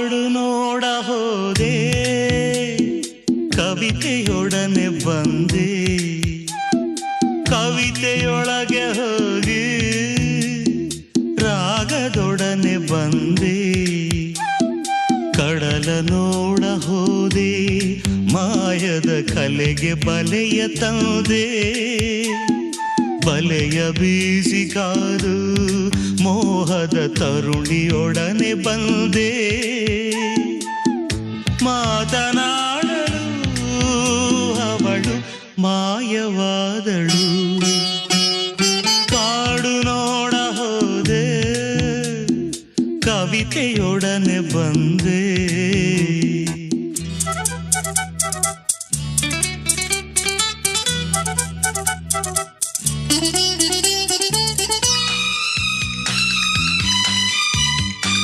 ಕಾಡು ನೋಡ ಹೋದೆ, ಕವಿತೆಯೊಡನೆ ಬಂದೆ, ಕವಿತೆಯೊಳಗೆ ಹೋಗಿ ರಾಗದೊಡನೆ ಬಂದೆ. ಕಡಲ ನೋಡ ಹೋದೆ, ಮಾಯದ ಕಲೆಗೆ ಬಲೆಯ ತಂದೆ, ಬಲೆಯ ಬೀಸಿ ಕಾದು ಮೋಹದ ತರುಣಿಯೊಡನೆ ಬಂದೆ. ಮಾತನಾಡಲು ಅವಳು ಮಾಯವಾದಳು. ಕಾಡು ನೋಡ ಹೋದೆ, ಕವಿತೆಯೊಡನೆ ಬಂದೆ.